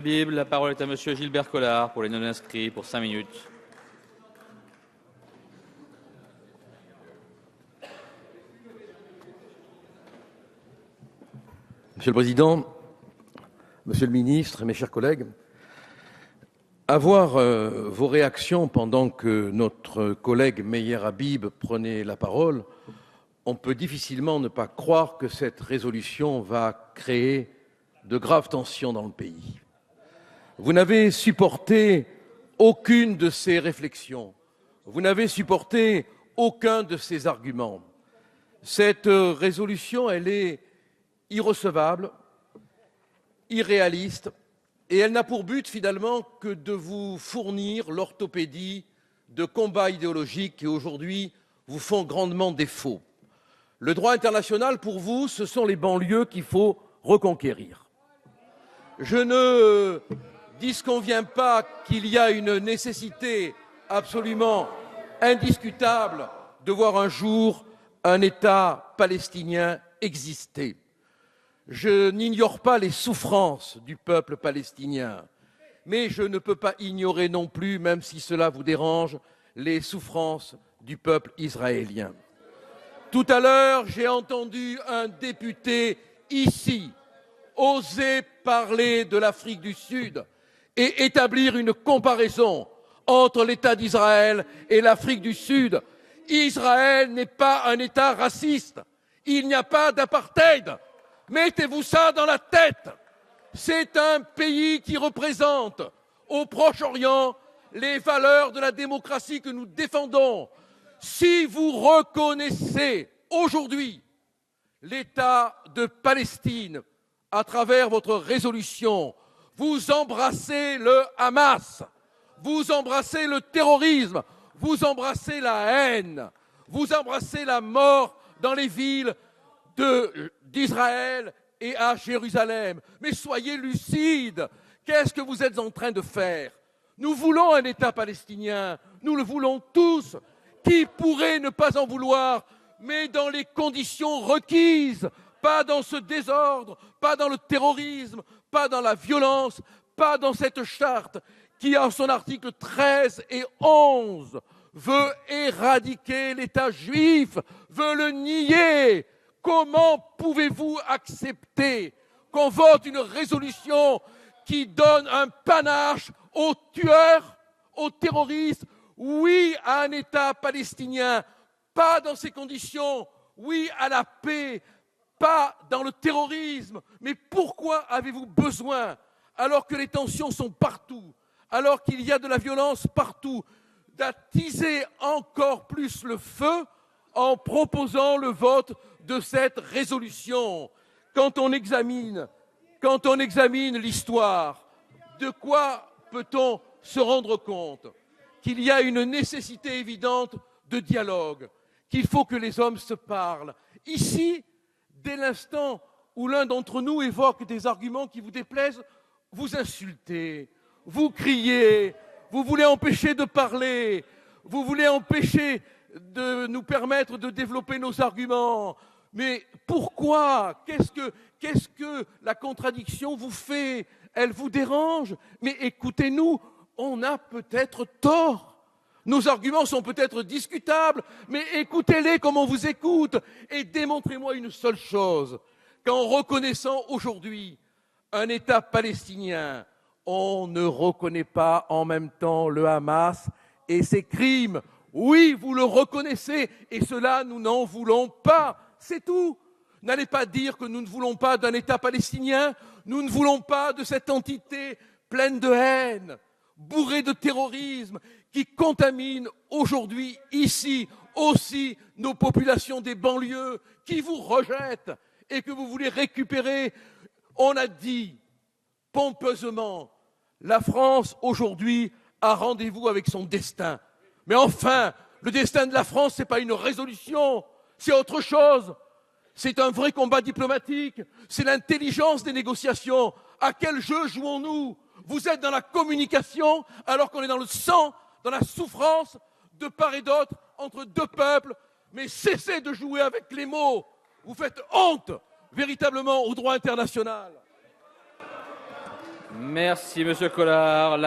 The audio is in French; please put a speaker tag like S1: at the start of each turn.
S1: Bible, la parole est à Monsieur Gilbert Collard pour les non-inscrits pour 5 minutes.
S2: Monsieur le Président, Monsieur le Ministre, mes chers collègues, avoir vos réactions pendant que notre collègue Meyer Habib prenait la parole, on peut difficilement ne pas croire que cette résolution va créer de graves tensions dans le pays. Vous n'avez supporté aucune de ces réflexions, vous n'avez supporté aucun de ces arguments. Cette résolution, elle est irrecevable, irréaliste, et elle n'a pour but finalement que de vous fournir l'orthopédie de combats idéologiques qui aujourd'hui vous font grandement défaut. Le droit international, pour vous, ce sont les banlieues qu'il faut reconquérir. Je ne disconviens pas qu'il y a une nécessité absolument indiscutable de voir un jour un État palestinien exister. Je n'ignore pas les souffrances du peuple palestinien, mais je ne peux pas ignorer non plus, même si cela vous dérange, les souffrances du peuple israélien. Tout à l'heure, j'ai entendu un député ici oser parler de l'Afrique du Sud et établir une comparaison entre l'État d'Israël et l'Afrique du Sud. Israël n'est pas un État raciste. Il n'y a pas d'apartheid. Mettez-vous ça dans la tête. C'est un pays qui représente au Proche-Orient les valeurs de la démocratie que nous défendons. Si vous reconnaissez aujourd'hui l'État de Palestine à travers votre résolution, vous embrassez le Hamas, vous embrassez le terrorisme, vous embrassez la haine, vous embrassez la mort dans les villes d'Israël et à Jérusalem. Mais soyez lucides, qu'est-ce que vous êtes en train de faire? Nous voulons un État palestinien, nous le voulons tous. Qui pourrait ne pas en vouloir, mais dans les conditions requises, pas dans ce désordre, pas dans le terrorisme, pas dans la violence, pas dans cette charte qui, en son article 13 et 11, veut éradiquer l'État juif, veut le nier. Comment pouvez-vous accepter qu'on vote une résolution qui donne un panache aux tueurs, aux terroristes? Oui à un État palestinien, pas dans ces conditions. Oui à la paix, pas dans le terrorisme. Mais pourquoi avez-vous besoin, alors que les tensions sont partout, alors qu'il y a de la violence partout, d'attiser encore plus le feu en proposant le vote de cette résolution? Quand on examine l'histoire, de quoi peut-on se rendre compte? Qu'il y a une nécessité évidente de dialogue, qu'il faut que les hommes se parlent. Ici, dès l'instant où l'un d'entre nous évoque des arguments qui vous déplaisent, vous insultez, vous criez, vous voulez empêcher de parler, vous voulez empêcher de nous permettre de développer nos arguments. Mais pourquoi? Qu'est-ce que la contradiction vous fait? Elle vous dérange? Mais écoutez-nous, on a peut-être tort. Nos arguments sont peut-être discutables, mais écoutez-les comme on vous écoute et démontrez-moi une seule chose, qu'en reconnaissant aujourd'hui un État palestinien, on ne reconnaît pas en même temps le Hamas et ses crimes. Oui, vous le reconnaissez et cela, nous n'en voulons pas. C'est tout. N'allez pas dire que nous ne voulons pas d'un État palestinien, nous ne voulons pas de cette entité pleine de haine, bourrée de terrorisme, qui contamine aujourd'hui, ici, aussi, nos populations des banlieues, qui vous rejettent et que vous voulez récupérer. On a dit pompeusement, la France aujourd'hui a rendez-vous avec son destin. Mais enfin, le destin de la France, ce n'est pas une résolution, c'est autre chose. C'est un vrai combat diplomatique, c'est l'intelligence des négociations. À quel jeu jouons-nous? Vous êtes dans la communication alors qu'on est dans le sang, dans la souffrance de part et d'autre entre deux peuples. Mais cessez de jouer avec les mots. Vous faites honte véritablement au droit international.
S1: Merci, Monsieur Collard.